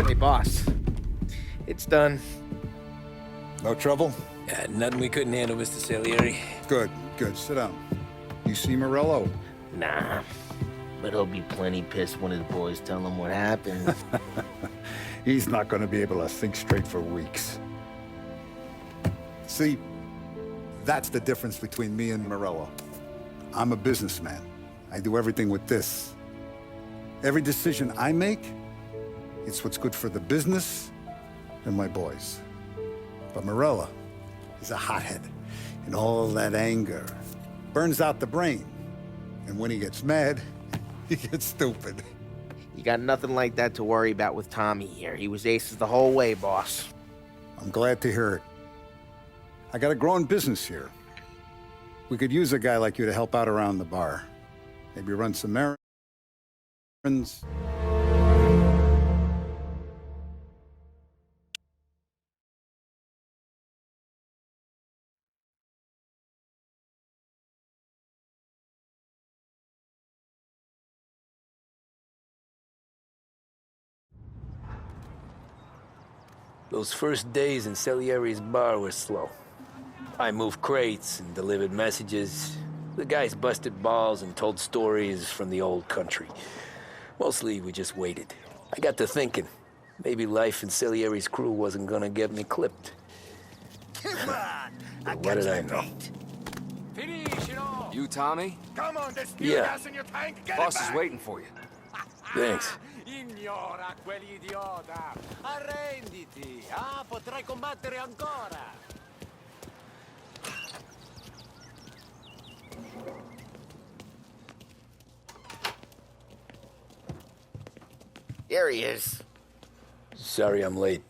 Hey, boss. It's done. No trouble? Yeah, nothing we couldn't handle, Mr. Salieri. Good, good. Sit down. You see Morello? Nah. But he'll be plenty pissed when his boys tell him what happened. He's not going to be able to think straight for weeks. See, that's the difference between me and Morello. I'm a businessman. I do everything with this. Every decision I make, it's what's good for the business and my boys. But Morello, he's a hothead. And all that anger burns out the brain. And when he gets mad, he gets stupid. You got nothing like that to worry about with Tommy here. He was aces the whole way, boss. I'm glad to hear it. I got a growing business here. We could use a guy like you to help out around the bar. Maybe run some errands. Those first days in Salieri's bar were slow. I moved crates and delivered messages. The guys busted balls and told stories from the old country. Mostly, we just waited. I got to thinking, maybe life in Salieri's crew wasn't gonna get me clipped. Come on! But what did I know? Finish it all! You, Tommy? Come on, there's spear Yeah. gas in your tank! Get Boss it is back! waiting for you. Thanks. Ignora quell'idiota! Arrenditi! Ah, potrai combattere ancora! There he is. Sorry I'm late.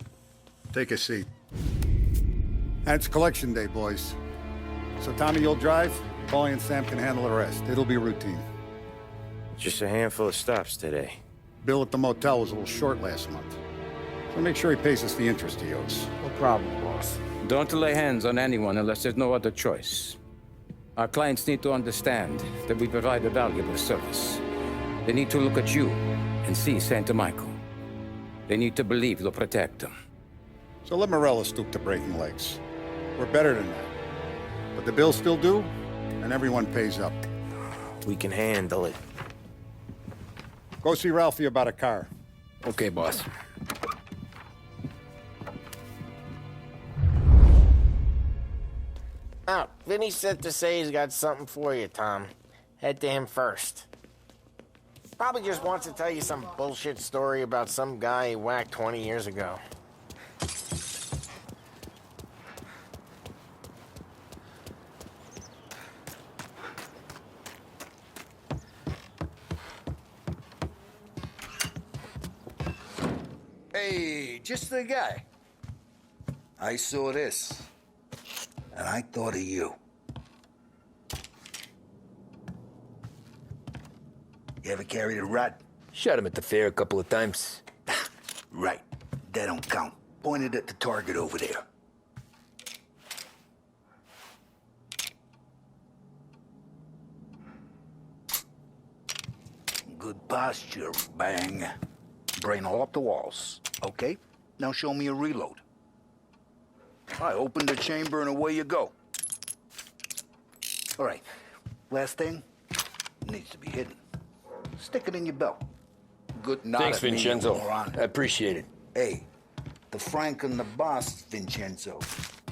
Take a seat. And it's collection day, boys. So Tommy, you'll drive. Paulie and Sam can handle the rest. It'll be routine. Just a handful of stops today. Bill at the motel was a little short last month. So make sure he pays us the interest he owes. No problem, boss. Don't lay hands on anyone unless there's no other choice. Our clients need to understand that we provide a valuable service. They need to look at you and see Santa Michael. They need to believe you'll protect them. So let Morello stoop to breaking legs. We're better than that. But the bill's still due, and everyone pays up. We can handle it. Go see Ralphie about a car. Okay, boss. Oh, Vinny said to say he's got something for you, Tom. Head to him first. Probably just wants to tell you some bullshit story about some guy he whacked 20 years ago. Hey, just the guy. I saw this, and I thought of you. You ever carried a rat? Shot him at the fair a couple of times. Right. That don't count. Pointed at the target over there. Good posture, bang. Brain all up the walls. Okay, now show me a reload. I opened the chamber and away you go. All right, last thing, needs to be hidden. Stick it in your belt. Good nod Thanks, at me, Vincenzo. moron. I appreciate it. Hey, the Frank and the boss, Vincenzo.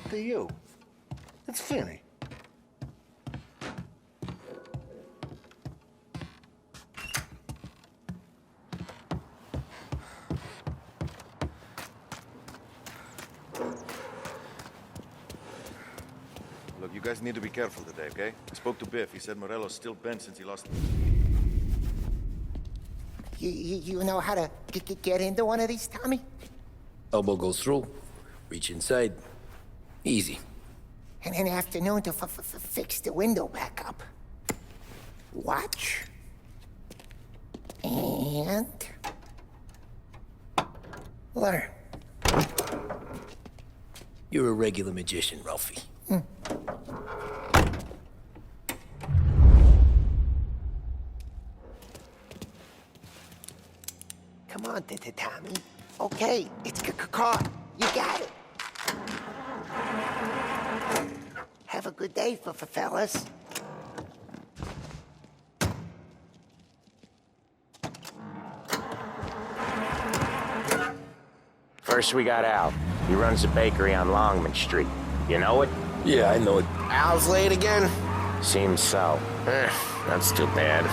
To you. It's Finny. Look, you guys need to be careful today, okay? I spoke to Biff. He said Morello's still bent since he lost... You know how to get into one of these, Tommy? Elbow goes through, reach inside. Easy. And an afternoon to fix the window back up. Watch. And... learn. You're a regular magician, Ralphie. Come on, Tommy. Okay, it's car. You got it. Have a good day, fellas. First, we got Al. He runs a bakery on Longman Street. You know it? Yeah, I know it. Al's late again? Seems so. That's too bad.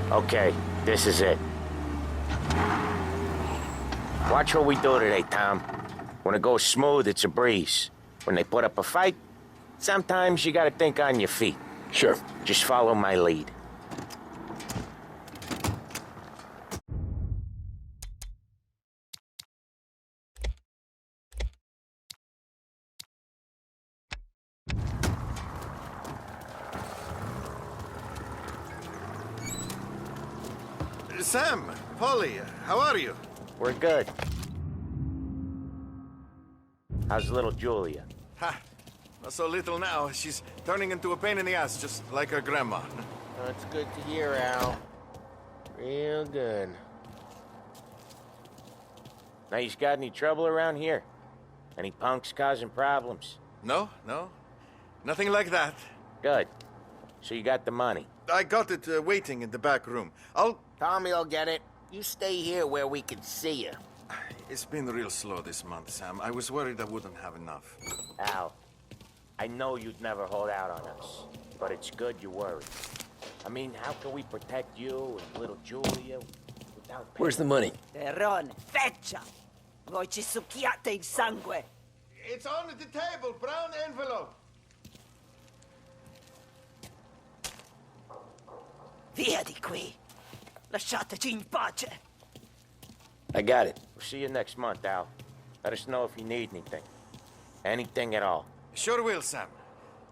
Okay, this is it. Watch what we do today, Tom. When it goes smooth, it's a breeze. When they put up a fight, sometimes you gotta think on your feet. Sure. Just follow my lead. Sam, Polly, how are you? We're good. How's little Julia? Ha! Not so little now. She's turning into a pain in the ass, just like her grandma. That's good to hear, Al. Real good. Now, you got any trouble around here? Any punks causing problems? No, no. Nothing like that. Good. So you got the money? I got it waiting in the back room. Tommy will get it. You stay here where we can see you. It's been real slow this month, Sam. I was worried I wouldn't have enough. Al, I know you'd never hold out on us, but it's good you worry. I mean, how can we protect you and little Julia without... Where's the money? Terrone, feccia! Voi ci succhiate il sangue! It's on the table, brown envelope. Via di qui! Lasciateci in pace! I got it. We'll see you next month, Al. Let us know if you need anything. Anything at all. Sure will, Sam.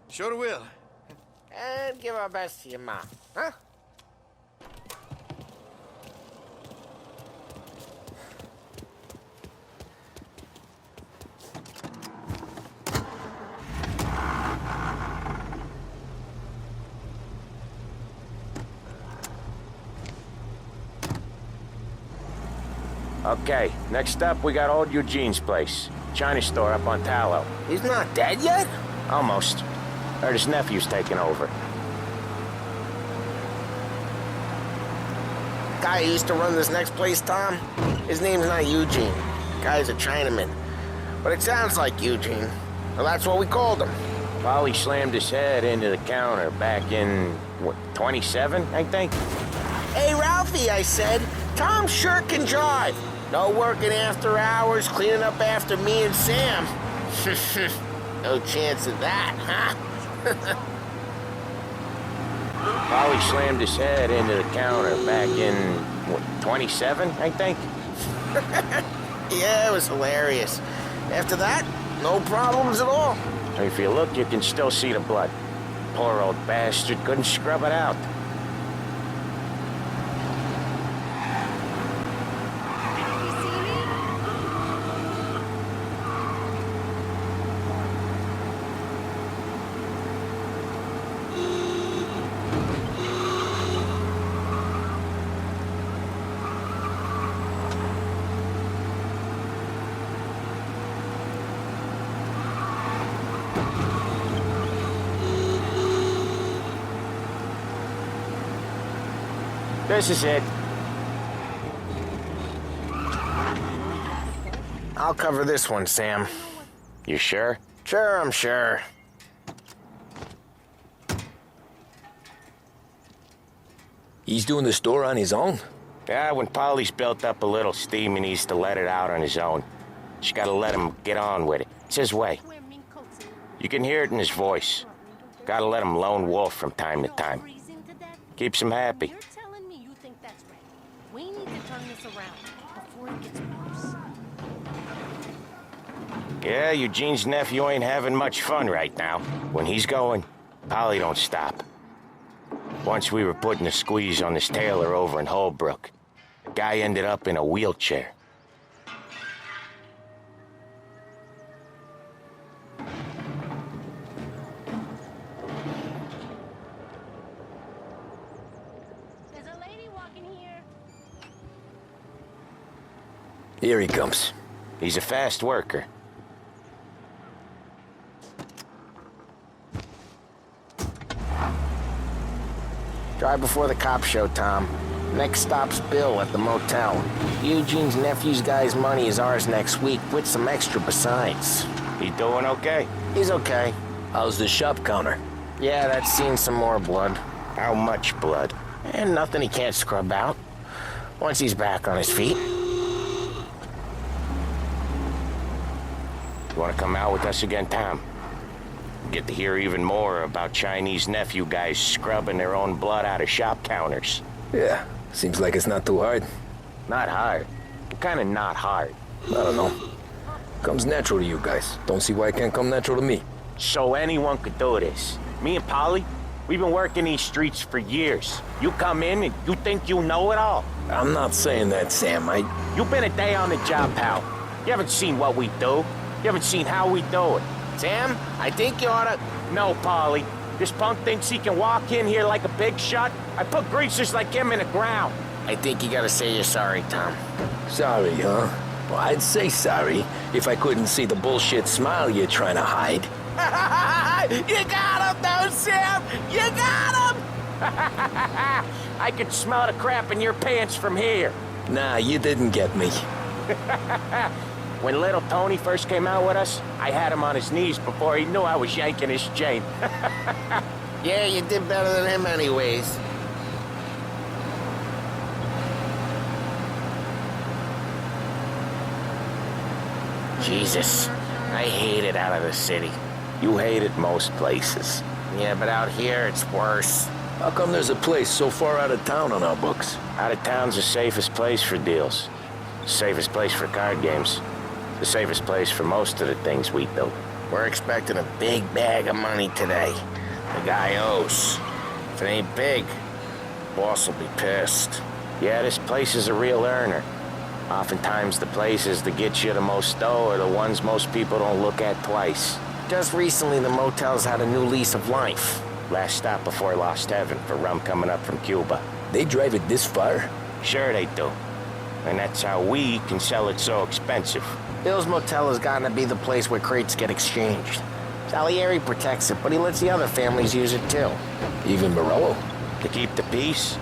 Sure will. And give our best to your mom, huh? Okay, next up, we got old Eugene's place. China store up on Tallow. He's not dead yet? Almost. Heard his nephew's taking over. Guy who used to run this next place, Tom, his name's not Eugene. Guy's a Chinaman. But it sounds like Eugene. Well, that's what we called him. Polly slammed his head into the counter back in, what, 27, I think? Hey, Ralphie, I said. Tom sure can drive. No working after hours, cleaning up after me and Sam. No chance of that, huh? Polly slammed his head into the counter back in, what, 27, I think? Yeah, it was hilarious. After that, no problems at all. If you look, you can still see the blood. Poor old bastard couldn't scrub it out. This is it. I'll cover this one, Sam. You sure? Sure, I'm sure. He's doing the store on his own? Yeah, when Polly's built up a little steam, he needs to let it out on his own. Just gotta let him get on with it. It's his way. You can hear it in his voice. Gotta let him lone wolf from time to time. Keeps him happy. You're telling me you think that's right. We need to turn this around before it gets worse. Yeah, Eugene's nephew ain't having much fun right now. When he's going, Polly don't stop. Once we were putting a squeeze on this tailor over in Holbrook. The guy ended up in a wheelchair. There's a lady walking here. Here he comes. He's a fast worker. Drive before the cops show, Tom. Next stop's Bill at the motel. Eugene's nephew's guy's money is ours next week, with some extra besides. He doing okay? He's okay. How's the shop counter? Yeah, that's seen some more blood. How much blood? And nothing he can't scrub out. Once he's back on his feet. You wanna come out with us again, Tom? Get to hear even more about Chinese nephew guys scrubbing their own blood out of shop counters. Yeah, seems like it's not too hard. Not hard. Kinda not hard. I don't know. Comes natural to you guys. Don't see why it can't come natural to me. So anyone could do this. Me and Polly, we've been working these streets for years. You come in and you think you know it all. I'm not saying that, Sam. You've been a day on the job, pal. You haven't seen what we do. You haven't seen how we do it. Sam, I think you oughta... No, Polly. This punk thinks he can walk in here like a big shot. I put greasers like him in the ground. I think you gotta say you're sorry, Tom. Sorry, huh? Well, I'd say sorry if I couldn't see the bullshit smile you're trying to hide. You got him, though, Sam! You got him! I could smell the crap in your pants from here. Nah, you didn't get me. When little Tony first came out with us, I had him on his knees before he knew I was yanking his chain. Yeah, you did better than him anyways. Jesus, I hate it out of the city. You hate it most places. Yeah, but out here, it's worse. How come there's a place so far out of town on our books? Out of town's the safest place for deals. Safest place for card games. The safest place for most of the things we do. We're expecting a big bag of money today. The guy owes. If it ain't big, boss will be pissed. Yeah, this place is a real earner. Oftentimes the places that get you the most dough are the ones most people don't look at twice. Just recently, the motel's had a new lease of life. Last stop before Lost Heaven for rum coming up from Cuba. They drive it this far? Sure they do. And that's how we can sell it so expensive. Bill's Motel has gotten to be the place where crates get exchanged. Salieri protects it, but he lets the other families use it too. Even Morello? To keep the peace?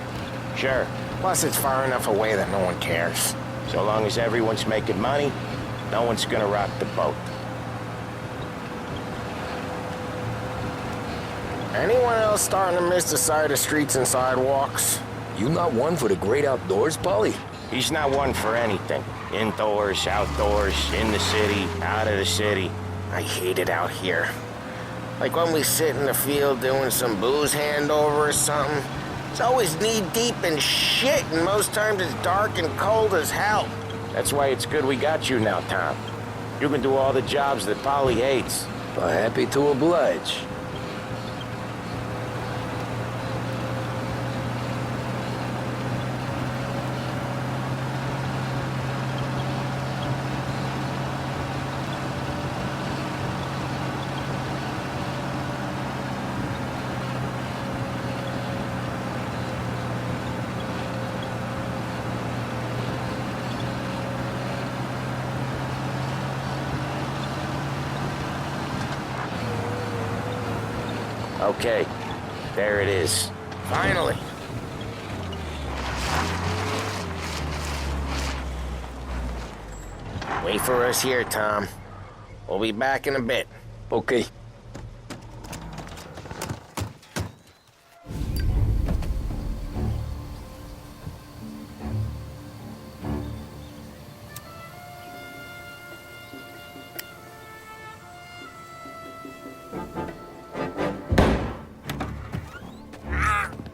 Sure. Plus, it's far enough away that no one cares. So long as everyone's making money, no one's gonna rock the boat. Anyone else starting to miss the side of streets and sidewalks? You not one for the great outdoors, Polly? He's not one for anything. Indoors, outdoors, in the city, out of the city. I hate it out here. Like when we sit in the field doing some booze handover or something. It's always knee-deep in shit, and most times it's dark and cold as hell. That's why it's good we got you now, Tom. You can do all the jobs that Polly hates. Well, happy to oblige. Okay, there it is. Finally. Wait for us here, Tom. We'll be back in a bit. Okay.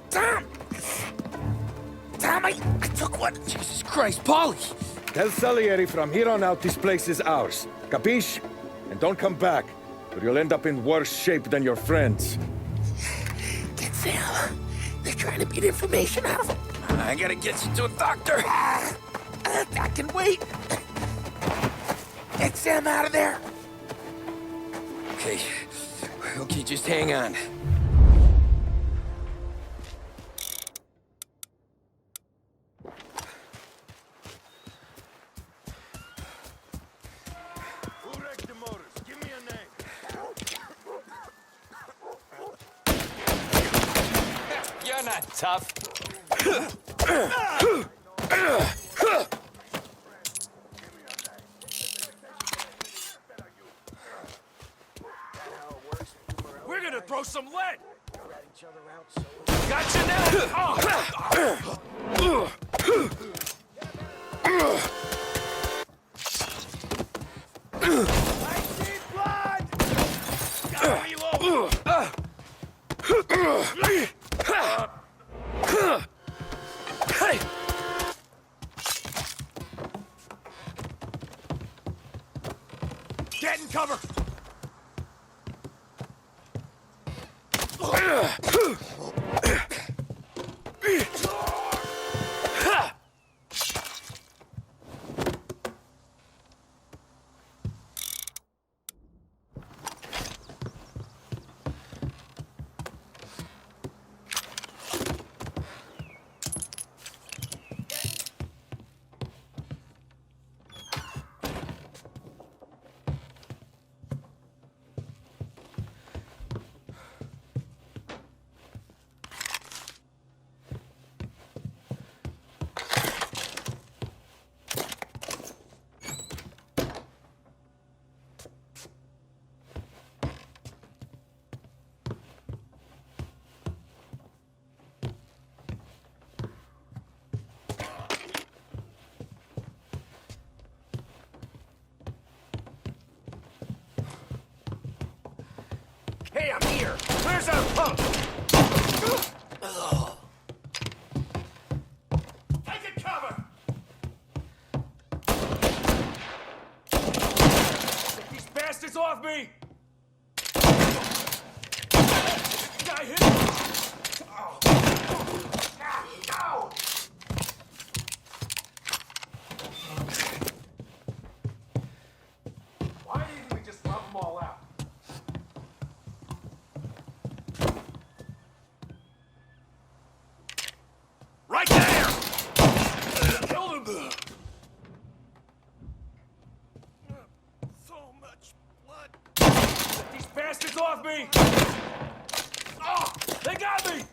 Tom! Tom, I took one. Jesus Christ, Polly! Tell Salieri from here on out this place is ours. Capiche? And don't come back, or you'll end up in worse shape than your friends. Get Sam. They're trying to beat information out of him. I gotta get you to a doctor. I can wait. Get Sam out of there. Okay. Okay, just hang on. Who wrecked the motors? Give me a name. You're not tough. We're gonna throw some lead! Gotcha now! I see blood! Gotta reload! Get in cover! Hey, I'm here! Where's our pump? Take it cover! Get these bastards off me! Guy hit him! Oh. Ow! Why didn't we just rub them all out? Right there! Killed him! So much blood. Get these bastards off me! Oh! They got me!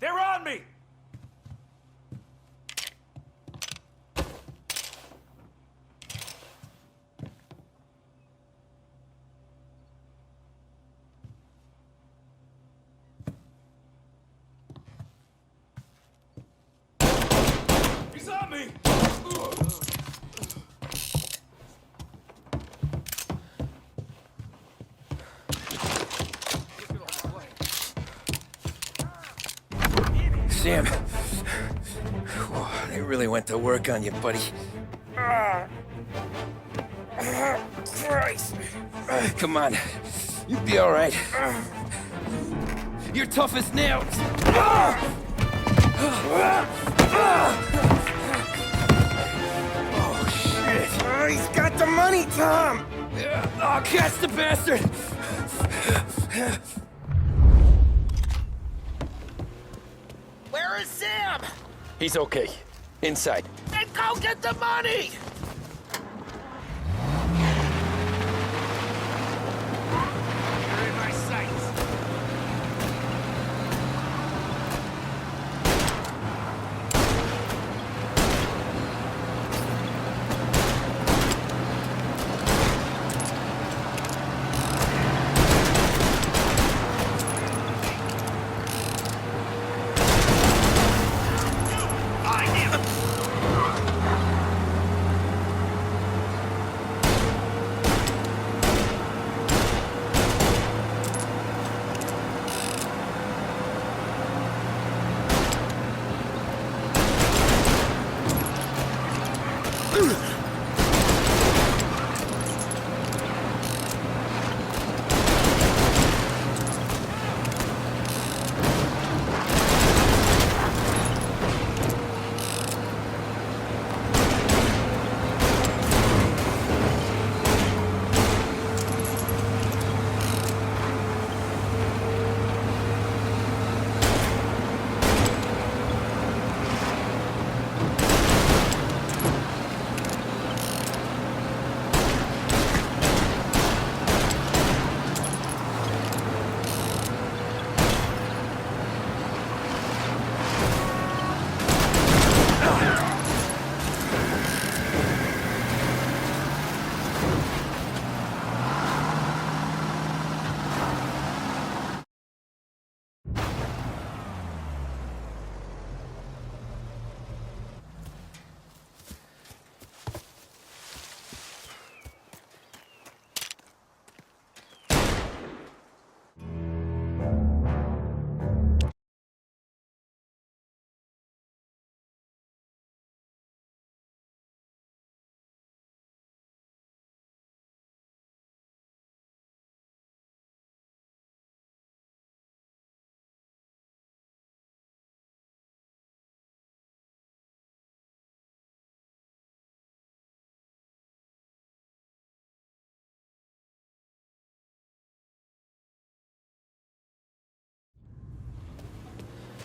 They're on me! He's on me! Sam. They really went to work on you, buddy. Christ! Come on. You'll be all right. You're tough as nails. Oh, shit. Oh, he's got the money, Tom! Oh, catch the bastard! Where is Sam? He's okay. Inside. Then go get the money! You're in my sights.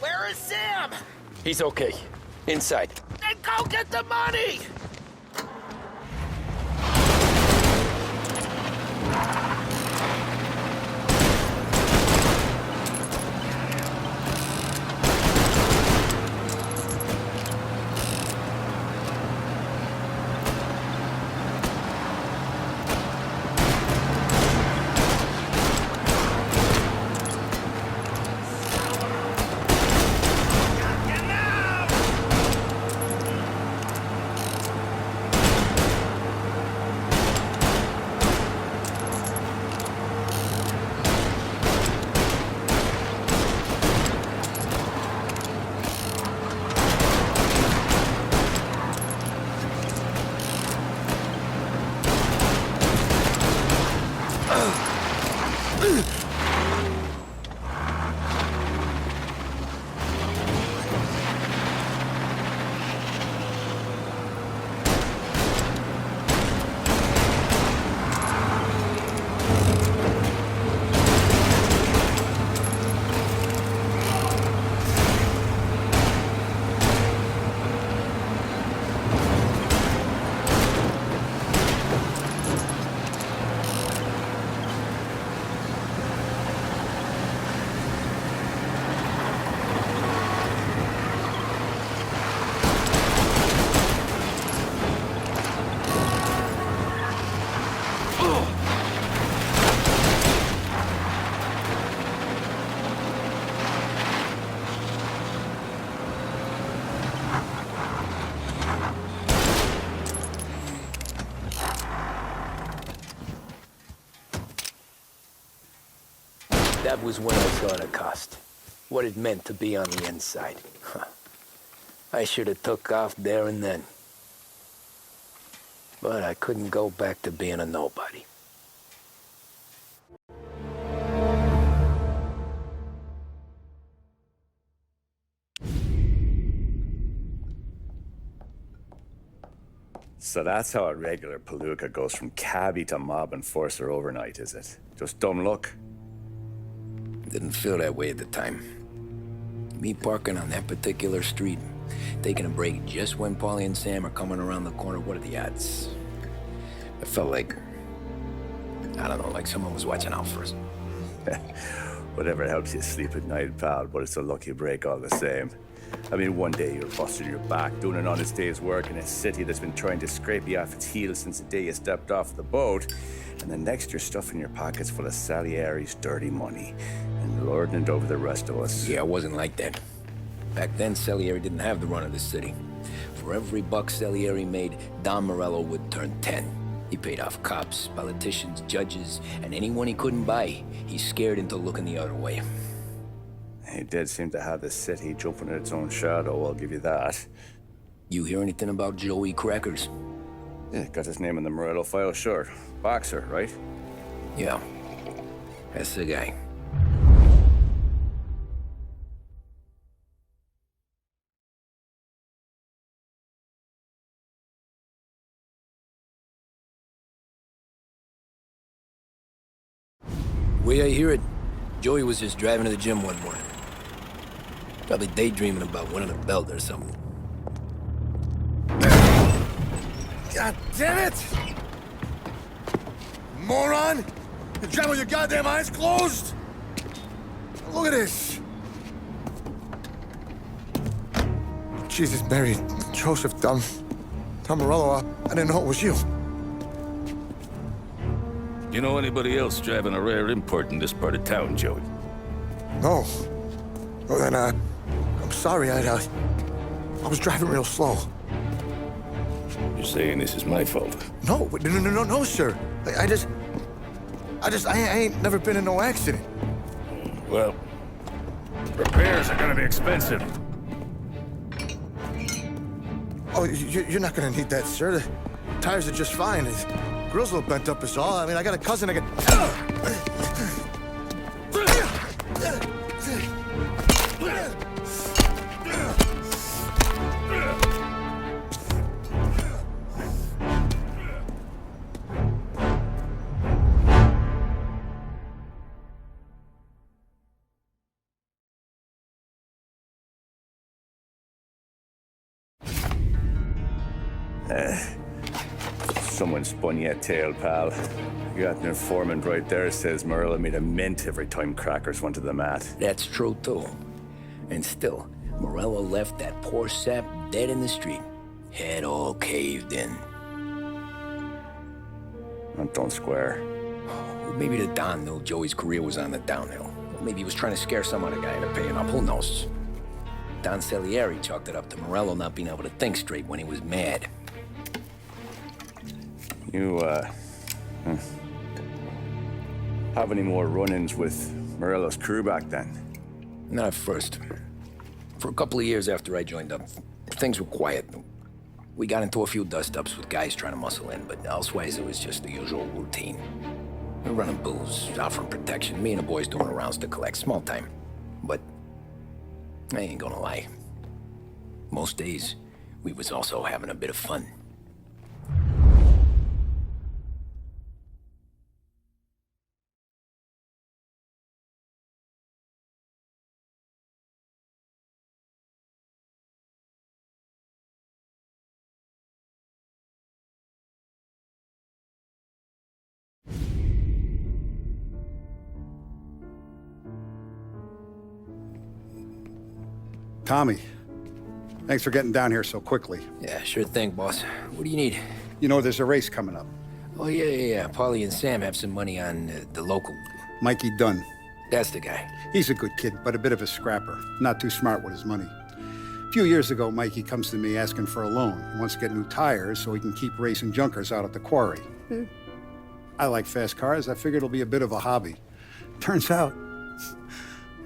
Where is Sam? He's okay. Inside. Then go get the money! That was when I saw the cost. What it meant to be on the inside. Huh. I should have took off there and then. But I couldn't go back to being a nobody. So that's how a regular palooka goes from cabbie to mob enforcer overnight, is it? Just dumb luck? Didn't feel that way at the time. Me parking on that particular street, taking a break just when Paulie and Sam are coming around the corner, what are the odds? I felt like, I don't know, like someone was watching out for us. Whatever helps you sleep at night, pal, but it's a lucky break all the same. I mean, one day you're busting your back, doing an honest day's work in a city that's been trying to scrape you off its heels since the day you stepped off the boat, and the next you're stuffing your pockets full of Salieri's dirty money and lording it over the rest of us. Yeah, it wasn't like that. Back then, Salieri didn't have the run of the city. For every buck Salieri made, Don Morello would turn 10. He paid off cops, politicians, judges, and anyone he couldn't buy, he scared into looking the other way. He did seem to have the city jumping at its own shadow, I'll give you that. You hear anything about Joey Crackers? Yeah, got his name in the Morello file, sure. Boxer, right? Yeah. That's the guy. The way I hear it, Joey was just driving to the gym one morning. Probably daydreaming about winning a belt or something. God damn it! Moron! You drive with your goddamn eyes closed? Look at this! Jesus, Mary, Joseph, Tom Morello, I didn't know it was you. You know anybody else driving a rare import in this part of town, Joey? No. Well, then, I'm sorry, I was driving real slow. You're saying this is my fault? No, sir. I ain't never been in no accident. Well, repairs are gonna be expensive. Oh, you're not gonna need that, sir. The tires are just fine. The grill's a little bent up is all. I mean, I got a cousin I Someone spun you a tale, pal. You got an informant right there says Morello made a mint every time crackers went to the mat. That's true, too. And still, Morello left that poor sap dead in the street. Head all caved in. That don't square. Well, maybe the Don knew Joey's career was on the downhill. Or maybe he was trying to scare some other guy into paying up. Who knows? Don Salieri chalked it up to Morello not being able to think straight when he was mad. You, have any more run-ins with Morello's crew back then? Not at first. For a couple of years after I joined up, things were quiet. We got into a few dust-ups with guys trying to muscle in, but elsewise it was just the usual routine. We were running booze, offering protection, me and the boys doing rounds to collect, small time. But I ain't gonna lie. Most days, we was also having a bit of fun. Tommy, thanks for getting down here so quickly. Yeah, sure thing, boss. What do you need? You know there's a race coming up. Oh, yeah. Paulie and Sam have some money on the local. Mikey Dunn. That's the guy. He's a good kid, but a bit of a scrapper. Not too smart with his money. A few years ago, Mikey comes to me asking for a loan. He wants to get new tires so he can keep racing junkers out at the quarry. I like fast cars. I figured it'll be a bit of a hobby. Turns out,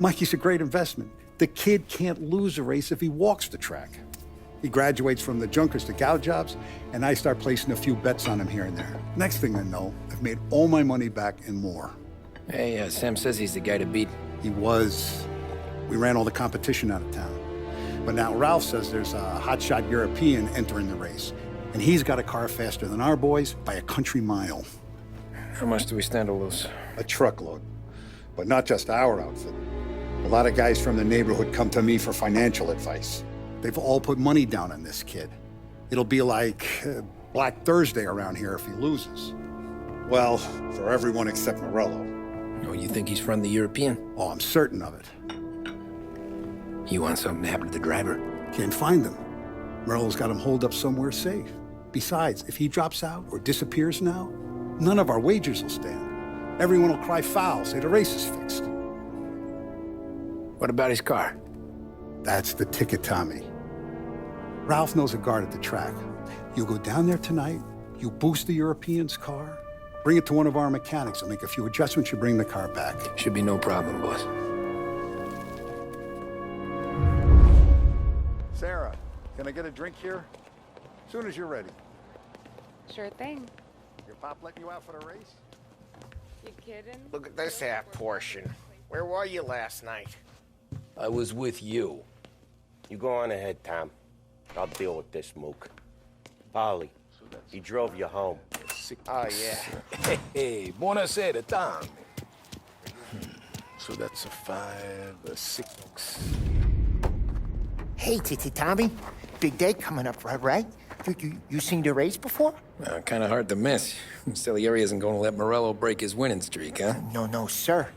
Mikey's a great investment. The kid can't lose a race if he walks the track. He graduates from the junkers to gal jobs, and I start placing a few bets on him here and there. Next thing I know, I've made all my money back and more. Hey, Sam says he's the guy to beat. He was. We ran all the competition out of town. But now Ralph says there's a hotshot European entering the race, and he's got a car faster than our boys by a country mile. How much do we stand to lose? A truckload. But not just our outfit. A lot of guys from the neighborhood come to me for financial advice. They've all put money down on this kid. It'll be like Black Thursday around here if he loses. Well, for everyone except Morello. Oh, you think he's from the European? Oh, I'm certain of it. You want something to happen to the driver? Can't find him. Morello's got him holed up somewhere safe. Besides, if he drops out or disappears now, none of our wagers will stand. Everyone will cry foul, say the race is fixed. What about his car? That's the ticket, Tommy. Ralph knows a guard at the track. You go down there tonight, you boost the European's car, bring it to one of our mechanics. He'll make a few adjustments, you bring the car back. Should be no problem, boss. Sarah, can I get a drink here? As soon as you're ready. Sure thing. Your pop letting you out for the race? You kidding? Look at this half portion. Where were you last night? I was with you. You go on ahead, Tom. I'll deal with this mook. Polly, he drove you home. Oh, yeah. Hey, buonasera, Tom. So that's a 5, a 6. Hey, Tommy. Big day coming up, right? You seen the race before? Kind of hard to miss. Salieri isn't going to let Morello break his winning streak, huh? No, sir.